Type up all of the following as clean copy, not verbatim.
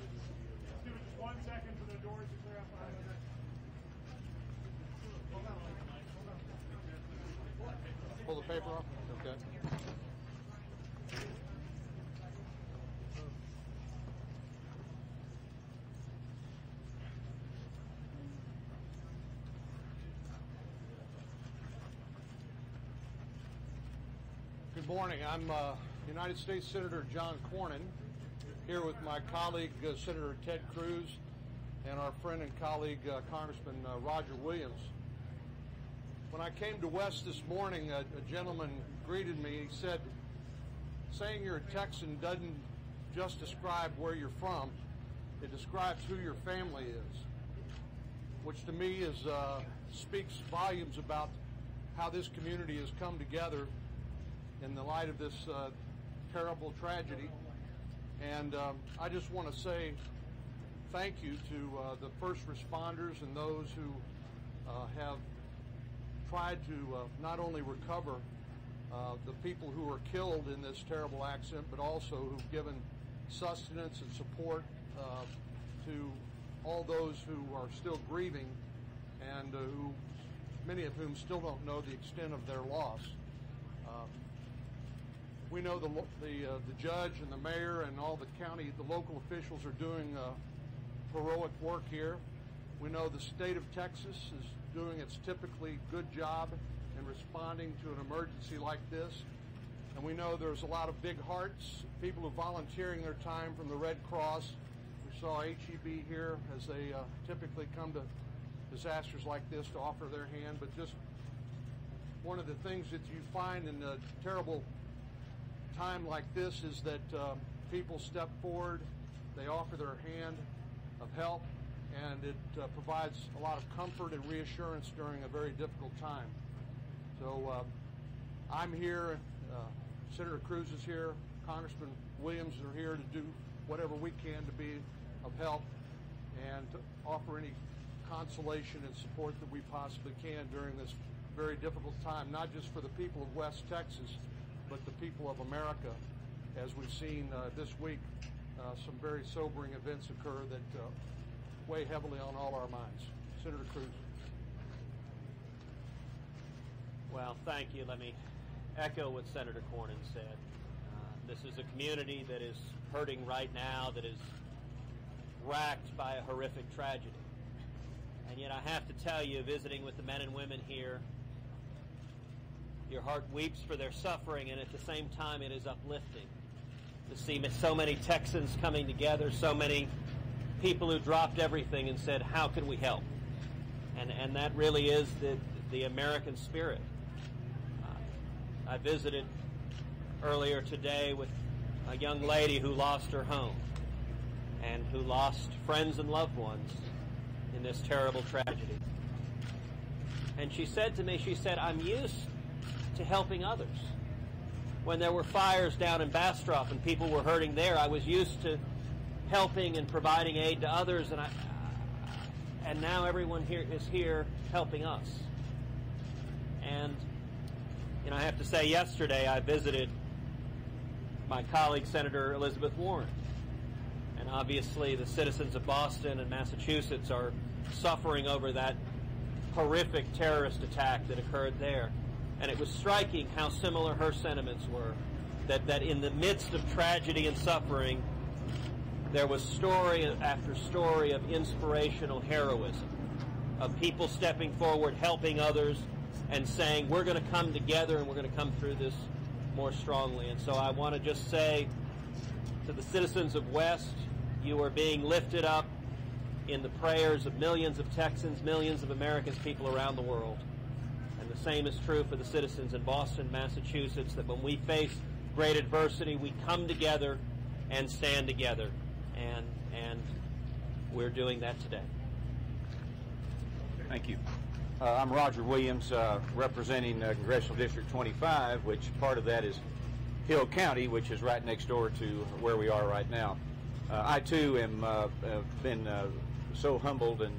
Let's give it just 1 second for the doors to clear up behind us. Pull the paper off? Okay. Good morning. I'm United States Senator John Cornyn, here with my colleague Senator Ted Cruz and our friend and colleague Congressman Roger Williams. When I came to West this morning, a gentleman greeted me. He said, saying you're a Texan doesn't just describe where you're from, it describes who your family is, which to me speaks volumes about how this community has come together in the light of this terrible tragedy. And I just want to say thank you to the first responders and those who have tried to not only recover the people who were killed in this terrible accident, but also who've given sustenance and support to all those who are still grieving and who, many of whom still don't know the extent of their loss. We know the judge and the mayor and all the local officials are doing heroic work here. We know the state of Texas is doing its typically good job in responding to an emergency like this. And we know there's a lot of big hearts, people who are volunteering their time from the Red Cross. We saw HEB here as they typically come to disasters like this to offer their hand. But just one of the things that you find in a terrible time like this is that people step forward, they offer their hand of help, and it provides a lot of comfort and reassurance during a very difficult time. So I'm here, Senator Cruz is here, Congressman Williams are here to do whatever we can to be of help and to offer any consolation and support that we possibly can during this very difficult time, not just for the people of West Texas, but the people of America, as we've seen this week, some very sobering events occur that weigh heavily on all our minds. Senator Cruz. Well, thank you. Let me echo what Senator Cornyn said. This is a community that is hurting right now, that is racked by a horrific tragedy. And yet I have to tell you, visiting with the men and women here, your heart weeps for their suffering, and at the same time it is uplifting to see so many Texans coming together, so many people who dropped everything and said, how can we help? And that really is the American spirit. I visited earlier today with a young lady who lost her home and who lost friends and loved ones in this terrible tragedy. And she said to me, she said, I'm used to helping others. When there were fires down in Bastrop and people were hurting there, I was used to helping and providing aid to others, and now everyone here is here helping us. And I have to say, yesterday I visited my colleague Senator Elizabeth Warren, and obviously the citizens of Boston and Massachusetts are suffering over that horrific terrorist attack that occurred there. And it was striking how similar her sentiments were, that in the midst of tragedy and suffering, there was story after story of inspirational heroism, of people stepping forward, helping others, and saying, we're going to come together and we're going to come through this more strongly. And so I want to just say to the citizens of West, you are being lifted up in the prayers of millions of Texans, millions of Americans, people around the world. And the same is true for the citizens in Boston, Massachusetts, that when we face great adversity, we come together and stand together. And we're doing that today. Thank you. I'm Roger Williams, representing Congressional District 25, which part of that is Hill County, which is right next door to where we are right now. I too am been so humbled and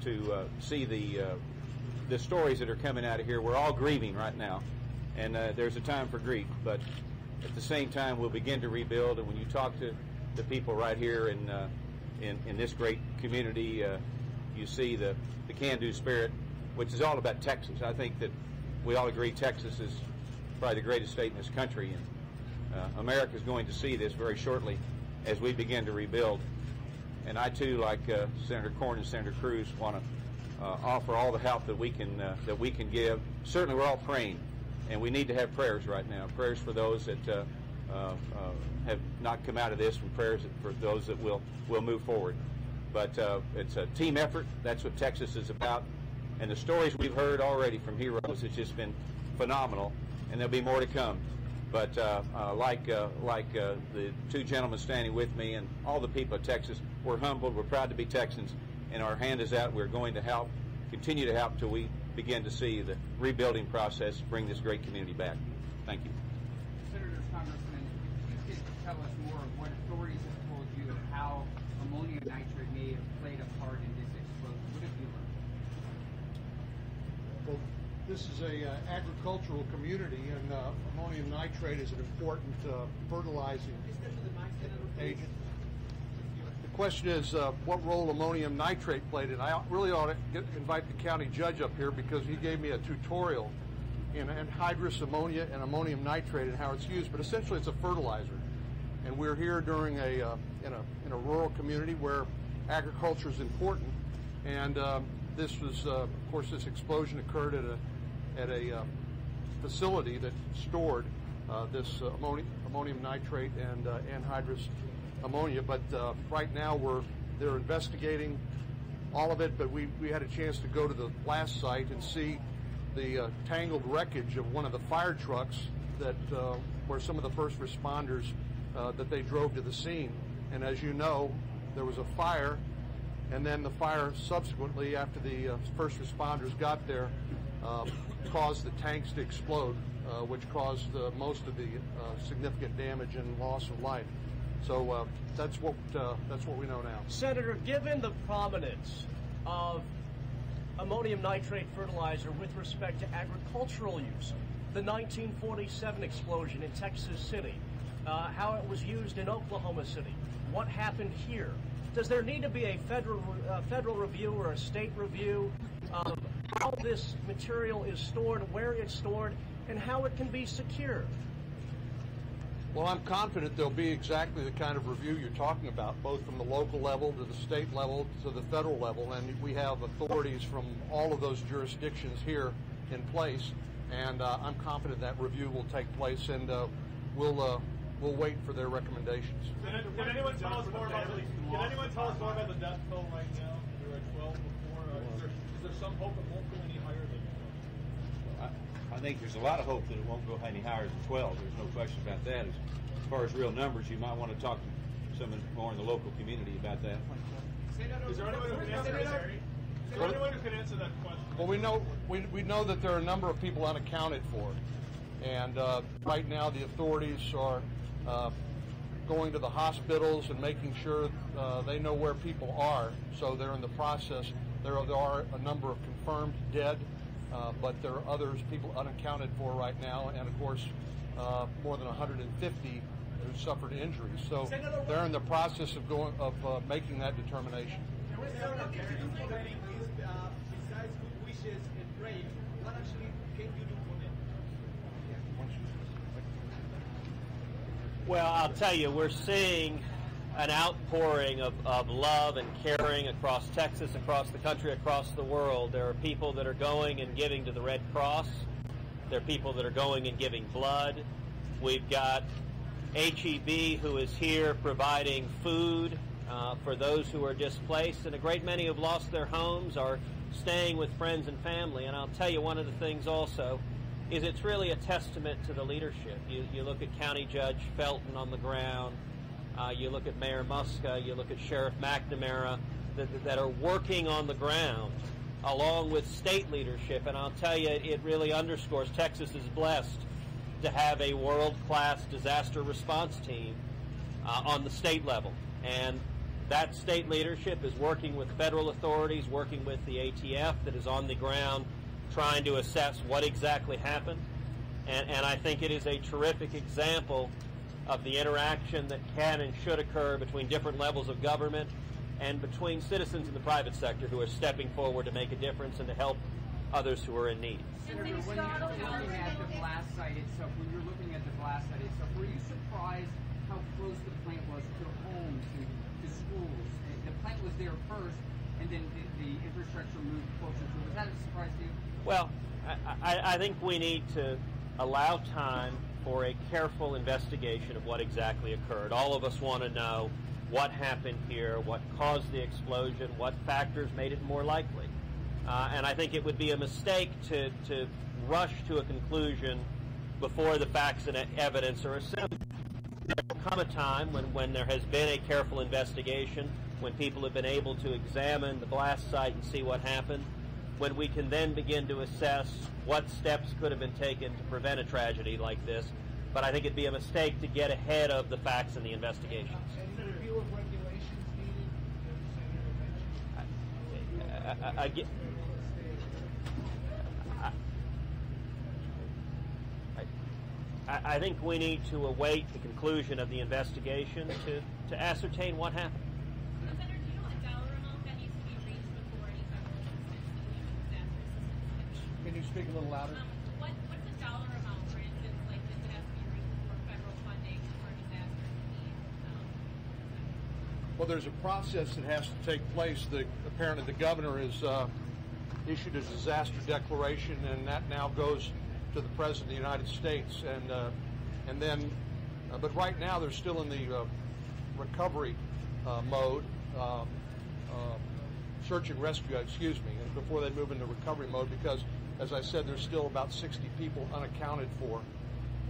to see the stories that are coming out of here. We're all grieving right now, and there's a time for grief, but at the same time we'll begin to rebuild. And when you talk to the people right here in in this great community. You see the can-do spirit, which is all about Texas. I think that we all agree Texas is probably the greatest state in this country, and America is going to see this very shortly as we begin to rebuild. And I too, like Senator Cornyn and Senator Cruz, want to offer all the help that we can give. Certainly, we're all praying, and we need to have prayers right now. Prayers for those that have not come out of this, and prayers for those that will move forward. But it's a team effort. That's what Texas is about. And the stories we've heard already from heroes has just been phenomenal, and there'll be more to come. But like the two gentlemen standing with me and all the people of Texas, we're humbled. We're proud to be Texans, and our hand is out. We're going to help, continue to help till we begin to see the rebuilding process bring this great community back. Thank you. Senators, Congressman, if you could tell us more of what authorities have told you of how ammonium nitrate may have played a part in this explosion. What have you learned? Well, this is a agricultural community, and ammonium nitrate is an important fertilizing agent. The question is what role ammonium nitrate played, and I really ought to invite the county judge up here because he gave me a tutorial in anhydrous ammonia and ammonium nitrate and how it's used. But essentially, it's a fertilizer, and we're here during in a rural community where agriculture is important, and this was, of course, this explosion occurred at a facility that stored this ammonium nitrate and anhydrous ammonia. But right now they're investigating all of it. But we had a chance to go to the last site and see the tangled wreckage of one of the fire trucks that where some of the first responders that they drove to the scene. And as you know, there was a fire. And then the fire subsequently, after the first responders got there, caused the tanks to explode, which caused most of the significant damage and loss of life. So that's what we know now. Senator, given the prominence of ammonium nitrate fertilizer with respect to agricultural use, the 1947 explosion in Texas City, how it was used in Oklahoma City, what happened here? Does there need to be a federal review or a state review of how this material is stored, where it's stored, and how it can be secured? Well, I'm confident there'll be exactly the kind of review you're talking about, both from the local level to the state level to the federal level, and we have authorities from all of those jurisdictions here in place, and I'm confident that review will take place, and we'll wait for their recommendations. Can anyone tell us more about the death toll right now? There were 12 before. Is there some hope it won't go any higher than 12? I think there's a lot of hope that it won't go any higher than 12. There's no question about that. As far as real numbers, you might want to talk to someone more in the local community about that. Is there anyone who can answer that question? Well, we know that there are a number of people unaccounted for, and right now the authorities are going to the hospitals and making sure they know where people are. So they're in the process. There are a number of confirmed dead, but there are others, people unaccounted for right now, and of course more than 150 who suffered injuries. So they're in the process of making that determination. Besides good wishes and praying, what actually can you do for them? Well, I'll tell you, we're seeing an outpouring of love and caring across Texas, across the country, across the world. There are people that are going and giving to the Red Cross. There are people that are going and giving blood. We've got HEB who is here providing food for those who are displaced, and a great many who've lost their homes are staying with friends and family. And I'll tell you, one of the things also is it's really a testament to the leadership. You look at County Judge Felton on the ground, you look at Mayor Muska, you look at Sheriff McNamara that are working on the ground along with state leadership. And I'll tell you, it really underscores Texas is blessed to have a world-class disaster response team on the state level. And that state leadership is working with federal authorities, working with the ATF that is on the ground, trying to assess what exactly happened. And I think it is a terrific example of the interaction that can and should occur between different levels of government and between citizens in the private sector who are stepping forward to make a difference and to help others who are in need. Senator, when you're looking at the blast site itself, were you surprised how close the plant was to homes and to schools? The plant was there first, and then the infrastructure moved closer to it. Was that a surprise to you? Well, I think we need to allow time for a careful investigation of what exactly occurred. All of us want to know what happened here, what caused the explosion, what factors made it more likely. And I think it would be a mistake to rush to a conclusion before the facts and evidence are assembled. There will come a time when there has been a careful investigation, when people have been able to examine the blast site and see what happened, when we can then begin to assess what steps could have been taken to prevent a tragedy like this. But I think it'd be a mistake to get ahead of the facts and the investigation. Any review of regulations needed? I think we need to await the conclusion of the investigation to ascertain what happened. Senator, do you know a dollar amount that needs to be reached before any federal assistance disaster assistance? Can you speak a little louder? What's the dollar amount, for instance, like this that has to be reached before federal funding for disaster relief? Well, there's a process that has to take place. Apparently the governor has issued a disaster declaration, and that now goes to the President of the United States. And then, but right now they're still in the recovery mode, search and rescue, excuse me, and before they move into recovery mode, because, as I said, there's still about 60 people unaccounted for,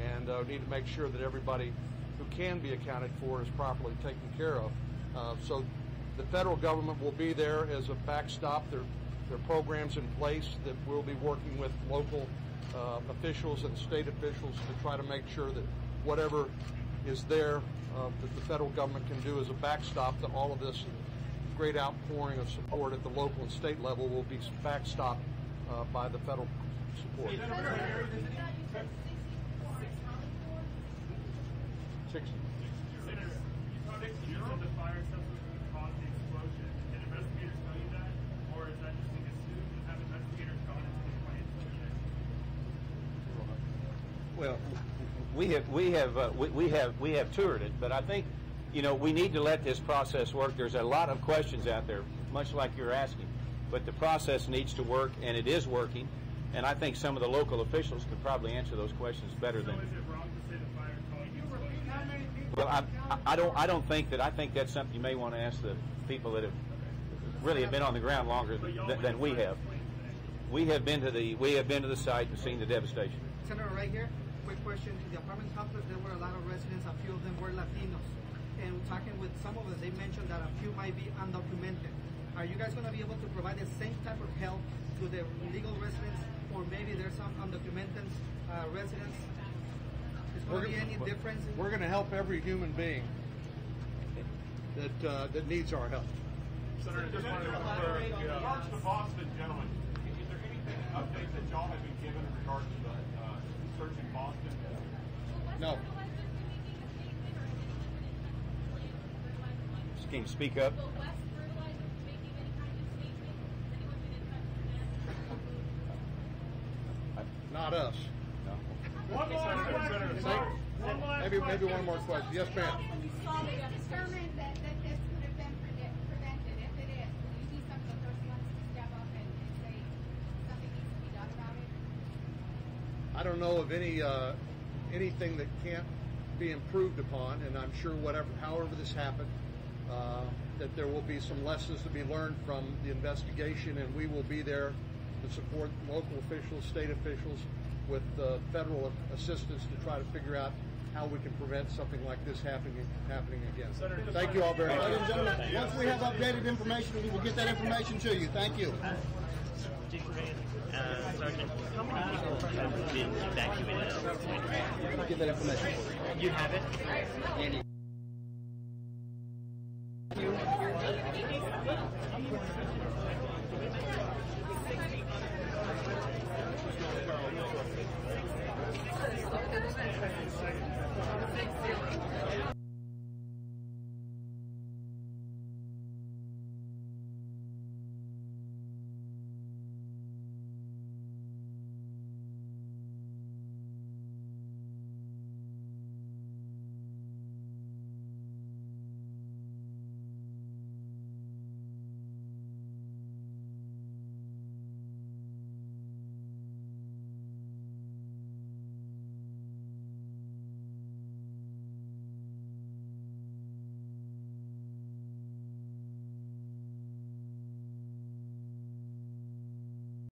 and need to make sure that everybody who can be accounted for is properly taken care of. So the federal government will be there as a backstop. There are programs in place that we'll be working with local officials and state officials to try to make sure that whatever is there that the federal government can do as a backstop, that all of this great outpouring of support at the local and state level will be backstopped by the federal support. 60. Senator, you predict the use of the fire substance caused the explosion. Did investigators tell you that, or is that just being assumed? And have investigators gone into the plant to check? Well, we have toured it, but I think, you know, we need to let this process work. There's a lot of questions out there, much like you're asking, but the process needs to work, and it is working. And I think some of the local officials could probably answer those questions better than. So is it wrong to say the fire caused the explosion? Well, I don't think that. I think that's something you may want to ask the people that have really have been on the ground longer than we have. We have been to the site and seen the devastation. Senator, right here, quick question. In the apartment complex, there were a lot of residents. A few of them were Latinos. And talking with some of us, they mentioned that a few might be undocumented. Are you guys going to be able to provide the same type of help to the legal residents, or maybe there's some undocumented residents? Is going to be any difference? We're going to help every human being that needs our help. Senator, just wanted to elaborate in regards to Boston, gentlemen. Is there anything updates that y'all have been given in regards to the search in Boston? No. Can you speak up? Not us. No. One more question. Maybe one more question. Yes, ma'am. When you saw it, determined that this could have been prevented. If it is, will you be some of the first ones to step up and say something needs to be done about it? I don't know of anything that can't be improved upon, and I'm sure however this happened, that there will be some lessons to be learned from the investigation, and we will be there to support local officials, state officials, with federal assistance to try to figure out how we can prevent something like this happening again. Thank you all very much. Ladies and gentlemen, once we have updated information, we will get that information to you. Thank you. Sergeant, how many people have been evacuated? I'll get that information. You have it? Andy. Thank you.